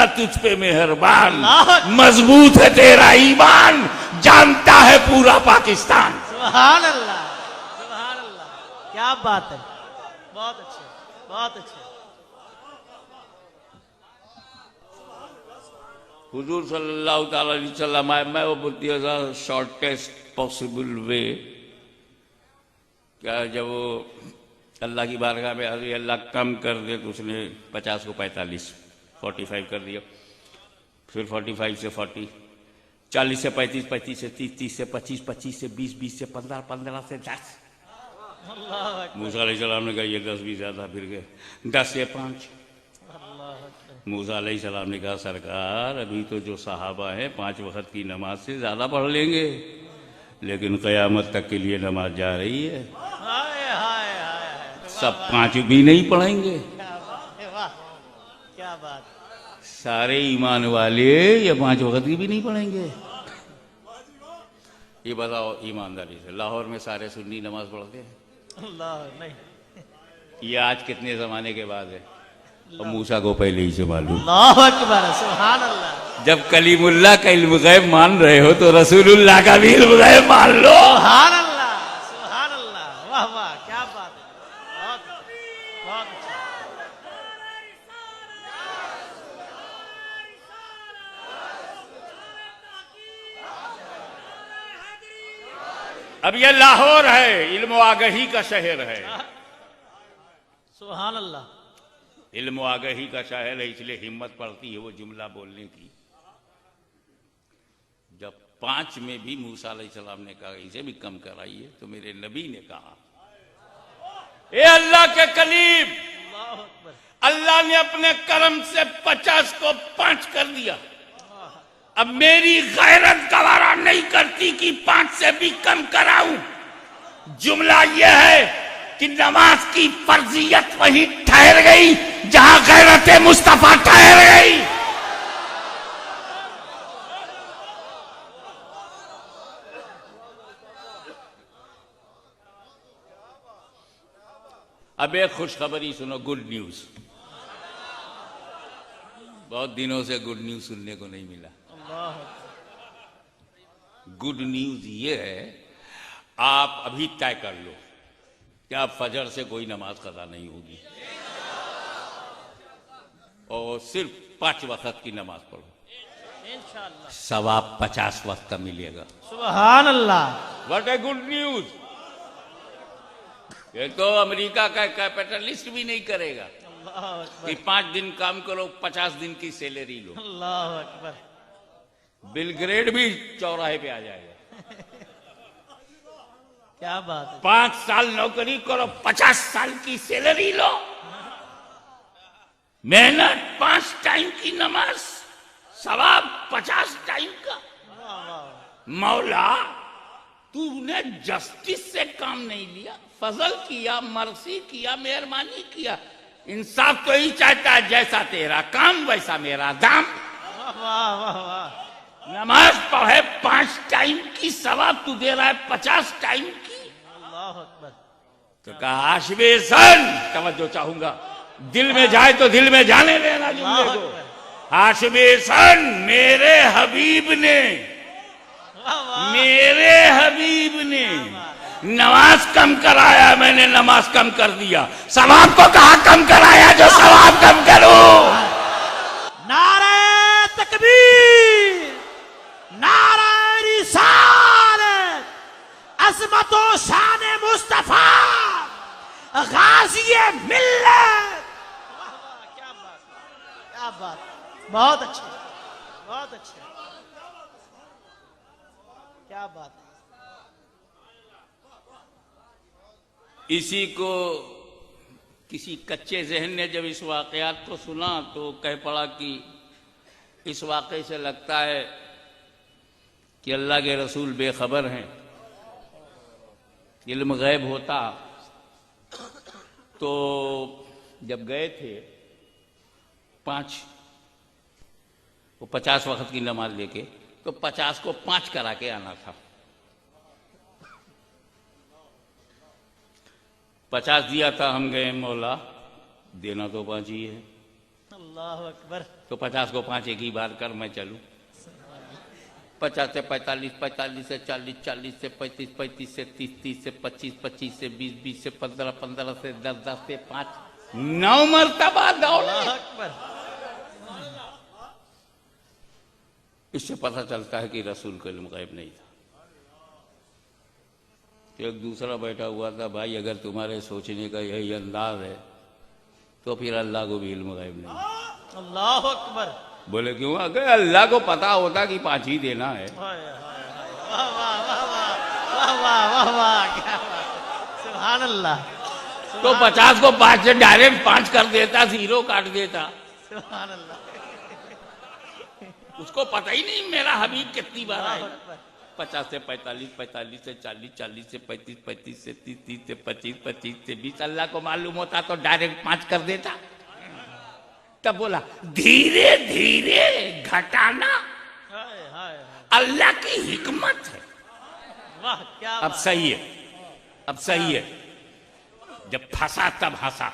अल्लाह तुझ पे मेहरबान, मजबूत है तेरा ईमान, जानता है पूरा पाकिस्तान। सुभान अल्लाह, सुभान अल्लाह, क्या बात है, बहुत अच्छे, बहुत अच्छे। हुजूर सल्लल्लाहु ताला अलैहि वसल्लम आए, मैं वो बोलती हूँ शॉर्टेस्ट पॉसिबल वे, क्या जब वो अल्लाह की बारगाह में अरे अल्लाह कम कर दे तो उसने 50 को 45 45 कर दिया, फिर 45 से 40, 40 से 35, 35 से 30, 30 से 25, 25 से 20, 20 से 15, 15 से 10। मूसा अलैहिस्सलाम ने कहा ये 10 भी ज्यादा, फिर गए 10 से 5। मूसा अलैहिस्सलाम ने कहा सरकार अभी तो जो सहाबा है 5 वक्त की नमाज से ज्यादा पढ़ लेंगे, लेकिन कयामत तक के लिए नमाज जा रही है, सब 5 भी नहीं पढ़ेंगे। क्या बात, सारे ईमान वाले ये 5 वक्त की भी नहीं पढ़ेंगे। ये बताओ ईमानदारी से, लाहौर में सारे सुन्नी नमाज पढ़ते हैं? अल्लाह नहीं। ये आज कितने जमाने के बाद है, और मूसा को पहले ही से मालूम। अल्लाह अकबर, सुभान अल्लाह। जब कलीमुल्लाह का इल्म गैब मान रहे हो तो रसूलुल्लाह का भी इल्म गैब मान लो। सुभान अल्लाह, सुभान अल्लाह, वाह वाह, क्या बात है, बहुत बहुत अच्छा। अब ये लाहौर है, इल्म आगही का शहर है, सुभान अल्लाह, इल्म आगही का शहर है, इसलिए हिम्मत पड़ती है वो जुमला बोलने की। जब 5 में भी मूसा अलैहिस्सलाम ने कहा इसे भी कम कराइए, तो मेरे नबी ने कहा ए अल्लाह के कलीम, अल्लाह ने अपने करम से 50 को 5 कर दिया, अब मेरी गैरत गवारा नहीं करती कि 5 से भी कम कराऊं। जुमला यह है कि नमाज की फर्जियत वहीं ठहर गई जहां गैरत मुस्तफा ठहर गई। अब एक खुशखबरी सुनो, गुड न्यूज। बहुत दिनों से गुड न्यूज सुनने को नहीं मिला। गुड न्यूज ये है, आप अभी तय कर लो कि आप फजर से कोई नमाज कज़ा नहीं होगी और सिर्फ 5 वक्त की नमाज पढ़ो, इंशाअल्लाह सवाब 50 वक्त का मिलेगा। सुभान अल्लाह, व्हाट ए गुड न्यूज। ये तो अमेरिका का कैपिटलिस्ट भी नहीं करेगा कि 5 दिन काम करो 50 दिन की सैलरी लो। अल्लाह अकबर, बिल ग्रेड भी चौराहे पे आ जाएगा। क्या बात है, 5 साल नौकरी करो 50 साल की सैलरी लो, मेहनत 5 टाइम की नमाज, सवाब 50 टाइम का। मौला तूने जस्टिस से काम नहीं लिया, फजल किया, मर्सी किया, मेहरबानी किया। इंसाफ तो ही चाहता है, जैसा तेरा काम वैसा मेरा दाम। वाह वाह वाह, नमाज पढ़े 5 टाइम की, सवाब तू दे रहा है 50 टाइम की। अल्लाह अकबर। तो कहा आशवेसन, तवज्जो चाहूंगा, दिल में जाए तो दिल में जाने देना जुमले को। आशवेसन, मेरे हबीब ने, मेरे हबीब ने नमाज कम कराया, मैंने नमाज कम कर दिया। सवाब को कहा कम कराया जो सवाब कम करो। नारे तकबीर, नारे रिसालत, अज़मतो शान मुस्तफा, गाज़िए मिल्लत। क्या बात, क्या बात, बहुत अच्छे, बहुत अच्छे, क्या बात है। इसी को किसी कच्चे जहन ने जब इस वाकयात को सुना तो कह पड़ा कि इस वाकये से लगता है कि अल्लाह के रसूल बेखबर हैं। इल्म गैब होता तो जब गए थे 5, वो 50 वक्त की नमाज लेके, तो 50 को 5 करा के आना था। 50 दिया था, हम गए मौला देना तो 5 ही है, अल्लाह अकबर। तो 50 को 5 एक ही बार कर, मैं चलूं। 50 से 45, 45 से 40, 40 से 35, 35 से 30, 30 से 25, 25 से 20, 20 से 15, 15 से 10, 10 से 5, 9 मरतबा दौड़े। अल्लाह अकबर। इससे पता चलता है कि रसूल को इल्म गैब नहीं था। तो एक दूसरा बैठा हुआ था, भाई अगर तुम्हारे सोचने का यही अंदाज है तो फिर अल्लाह को भी इल्म गैब नहीं। अल्लाह अकबर। बोले क्यों? अगर अल्लाह को पता होता कि 5 ही देना है। हाय हाय हाय, वाह वाह वाह वाह वाह वाह वाह, क्या बात है, सुभान अल्लाह। तो 50 को 5 से डायरेक्ट 5 कर देता, 0 काट देता। सुभान अल्लाह। उसको पता ही नहीं मेरा हबीब कितनी बार आए। अल्लाह अकबर। 50 से 45, 45 से 40, 40 से 35, 35 से 30, 30 से 25, 25 से 20। अल्लाह को मालूम होता तो डायरेक्ट 5 कर देता। तब बोला धीरे धीरे घटाना हाय हाय हाय, अल्लाह की हिकमत है। वाह क्या अब बात। सही है, अब सही है। जब फंसा तब हंसा।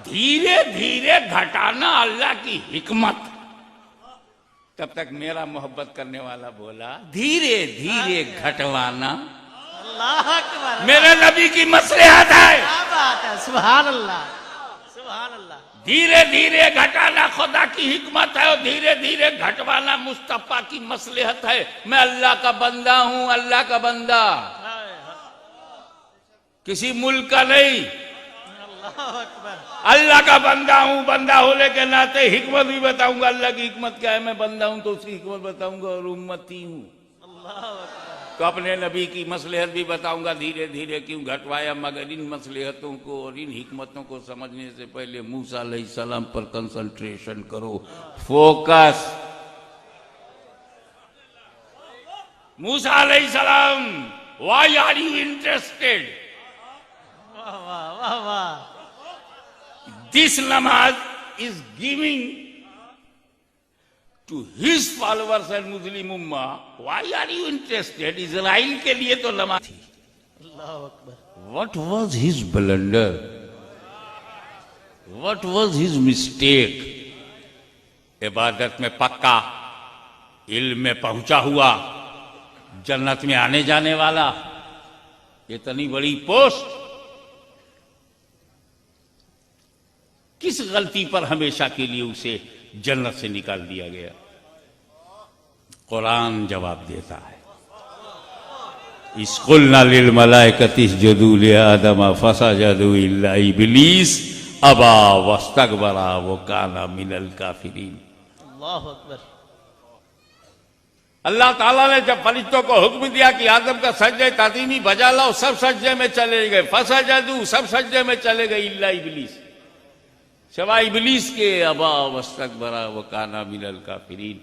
धीरे धीरे घटाना अल्लाह की हिकमत। तब तक मेरा मोहब्बत करने वाला बोला धीरे धीरे घटवाना अल्लाह अकबर। मेरे नबी की मसलहत है। क्या बात है, सुभान अल्लाह सुभान अल्लाह। धीरे धीरे घटाना खुदा की हिकमत है और धीरे धीरे घटवाना मुस्तफा की मसलहत है। मैं अल्लाह का बंदा हूं, अल्लाह का बंदा, हाय हाय, किसी मुल्क का नहीं। अल्लाह अकबर। अल्लाह का बंदा हूं, बंदा होने के नाते हिकमत भी बताऊंगा। अल्लाह की हिकमत क्या है? मैं बंदा हूं तो उसकी हिकमत बताऊंगा और उम्मती हूं अल्लाह अकबर। तो अपने नबी की मसलहत भी बताऊंगा। धीरे धीरे क्यों घटवाया, मगर इन मसलहतों को और इन हिकमतों को समझने से पहले मूसा अलैहिस्सलाम पर कंसंट्रेशन करो, फोकस। मूसा अलैहिस्सलाम, व्हाई आर यू इंटरेस्टेड? वाह वाह वाह वाह। This namaz is giving to his followers and Muslim ummah. Why are you interested? Israel के लिए तो नमाज थी। अल्लाह Akbar. What was his blunder? What was his mistake? इबादत में पक्का, इल्म में पहुंचा हुआ, जन्नत में आने जाने वाला, इतनी बड़ी पोस्ट, किस गलती पर हमेशा के लिए उसे जन्नत से निकाल दिया गया? कुरान जवाब देता है, इसकुलना लिल मलाइकति इसजुदू लि आदम फसजदू इल्ला इब्लीस अबा वस्तकबरा व काना मिनल काफिरीन। अल्लाह अकबर। अल्लाह ताला ने जब फरिश्तों को हुक्म दिया कि आदम का सजदे ताज़ीमी बजा लाओ, सब सजदे में चले गए। फसजदू, सब सजदे में चले गए, इल्ला इब्लीस, सिवाय इब्लीस के। अबा वस्तकबरा व काना मिनल काफिरीन।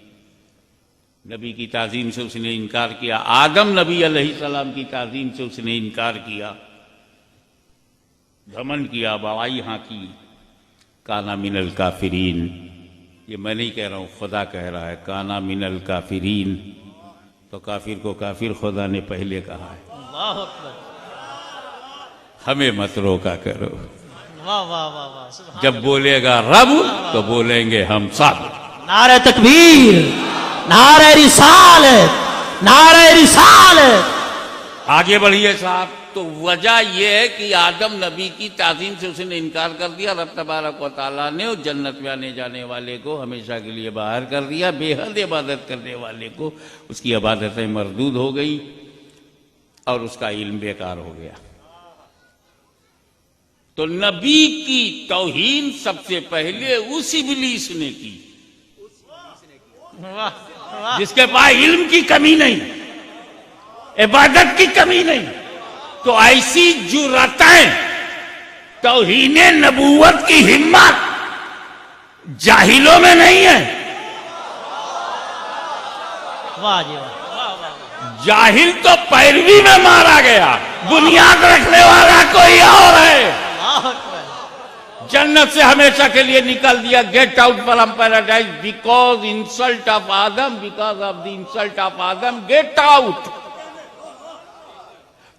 नबी की ताजीम से उसने इनकार किया। आदम नबी अलैहिस्सलाम की ताजीम से उसने इनकार किया, घमंड किया, बड़ाई हाकी। काना मिनल काफिरीन, ये मैं नहीं कह रहा हूं, खुदा कह रहा है। काना मिनल काफिरीन, तो काफिर को काफिर खुदा ने पहले कहा है। अल्लाह अकबर। हमें मत रोका करो। वाह वाह वाह वाह, सुभान। जब बोलेगा रब तो बोलेंगे हम सब। नारे तकबीर, नारे रिसालत, नारे रिसालत। आगे बढ़िए साहब। तो वजह यह है कि आदम नबी की ताज़ीम से उसने इनकार कर दिया। रब तबारक व तआला ने उस जन्नत में आने जाने वाले को हमेशा के लिए बाहर कर दिया। बेहद इबादत करने वाले को उसकी इबादतें मरदूद हो गई और उसका इल्म बेकार हो गया। तो नबी की तौहीन सबसे पहले उस इब्लीस ने की वाह वाह। जिसके पास इल्म की कमी नहीं, इबादत की कमी नहीं। तो ऐसी जुर्रतें, तौहीने नबूवत की हिम्मत जाहिलों में नहीं है। वाह जी वाह वाह वाह। जाहिल तो पैरवी में मारा गया, बुनियाद रखने वाला कोई और है। अल्लाह अकबर। जन्नत से हमेशा के लिए निकल दिया। Get out from paradise because insult of Adam, because of the insult of Adam, get out.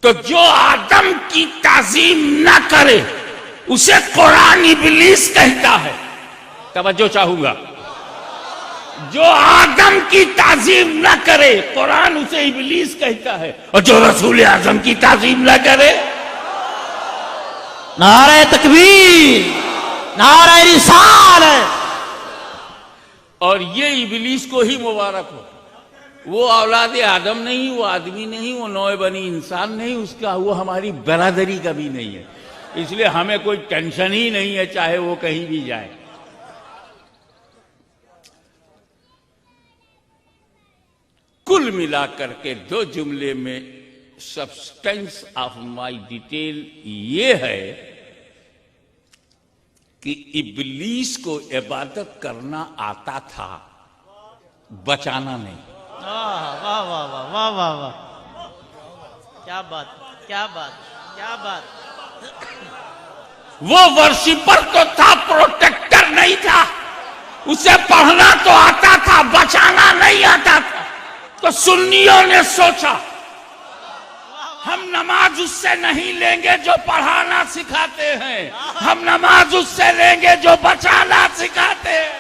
तो जो आदम की ताजीम न करे उसे कुरान इब्लीस कहता है। तवज्जो चाहूंगा। जो आदम की ताजीम न करे कुरान उसे इब्लीस कहता है, और जो रसूल आजम की ताजीम न करे। नारे तकबीर, नारे रिसालत। और ये इब्लीस को ही मुबारक हो। वो औलाद आदम नहीं, वो आदमी नहीं, वो नौ बनी इंसान नहीं, उसका वो हमारी बरादरी का भी नहीं है। इसलिए हमें कोई टेंशन ही नहीं है, चाहे वो कहीं भी जाए। कुल मिलाकर के दो जुमले में सब्सटेंस ऑफ माय डिटेल ये है कि इब्लीस को इबादत करना आता था, बचाना नहीं। वाह वाह वाह वाह वाह वाह वाह, क्या बात, क्या बात, क्या बात। वो वर्शिपर तो था, प्रोटेक्टर नहीं था। उसे पढ़ना तो आता था, बचाना नहीं आता था। तो सुन्नियों ने सोचा हम नमाज उससे नहीं लेंगे जो पढ़ाना सिखाते हैं, हम नमाज उससे लेंगे जो बचाना सिखाते हैं।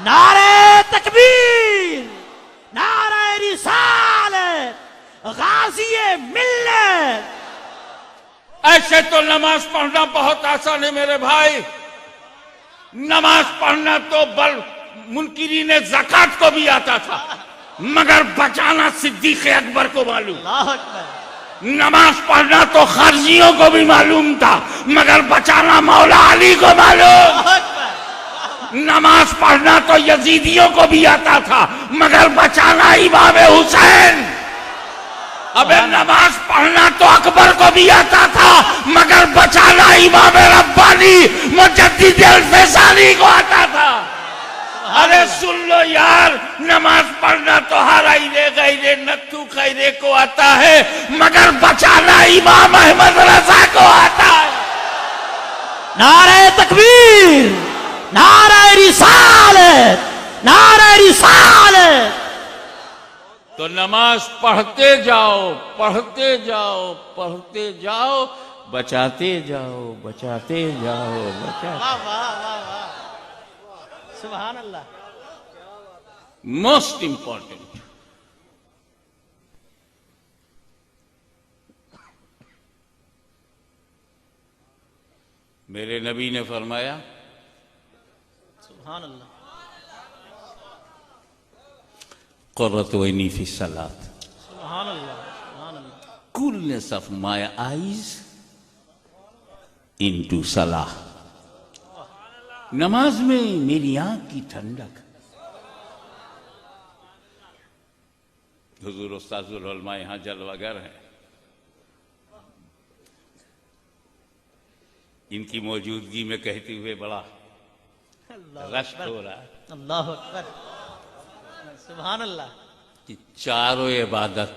नारे तकबीर, नारे रिसालत, गाज़ी मिल्लत। ऐसे तो नमाज पढ़ना बहुत आसान है मेरे भाई। नमाज पढ़ना तो बल मुनकिरीन ज़कात को भी आता था, मगर बचाना सिद्दीक़ अकबर को मालूम। अल्लाह अकबर। नमाज पढ़ना तो खर्जियों को भी मालूम था, मगर बचाना मौला अली को मालूम। अल्लाह अकबर। नमाज पढ़ना तो यजीदियों को भी आता था, मगर बचाना इमाम हुसैन। अबे नमाज पढ़ना तो अकबर को भी आता था, मगर बचाना इमाम रब्बानी मुजद्दिद अल-फैसानी को आता था। अरे सुन लो यार, नमाज पढ़ना तो हराइरे गैरे नत्थू खैरे को आता है, मगर बचाना इमाम अहमद रजा को आता है। नारे तकबीर, नारे रिसालत, नारे रिसालत। तो नमाज पढ़ते जाओ, पढ़ते जाओ, पढ़ते जाओ, बचाते जाओ, बचाते जाओ, बचाते। वाह वाह वाह वाह, सुभान अल्लाह। मोस्ट इंपॉर्टेंट, मेरे नबी ने फरमाया, सुभान अल्लाह। क़ुर्रतु ऐनी फ़ी सलात, सुभान अल्लाह, सुभान अल्लाह। Coolness of my eyes into सलाह। नमाज में मेरी आंख की ठंडक। हुजूर उस्ताजुल उलमा यहां जलवागर हैं, इनकी मौजूदगी में कहते हुए बड़ा रश्क हो रहा है। अल्लाह अकबर, सुभान अल्लाह। कि चारों इबादत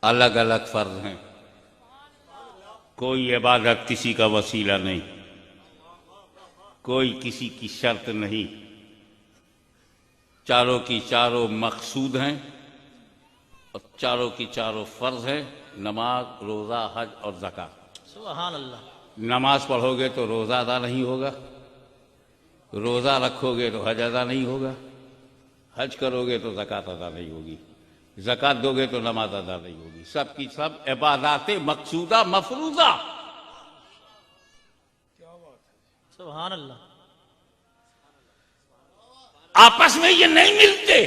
अलग अलग फर्ज हैं, कोई इबादत किसी का वसीला नहीं, कोई किसी की शर्त नहीं, चारों की चारों मकसूद हैं और चारों की चारों फर्ज हैं। नमाज, रोज़ा, हज और ज़कात। सुभान अल्लाह। नमाज पढ़ोगे तो रोज़ा अदा नहीं होगा, रोज़ा रखोगे तो हज अदा नहीं होगा, हज करोगे तो ज़कात अदा नहीं होगी, ज़कात दोगे तो नमाज अदा नहीं होगी। सब की सब इबादतें मकसूदा मफरूज़ा। सुभान अल्लाह। आपस में ये नहीं मिलते।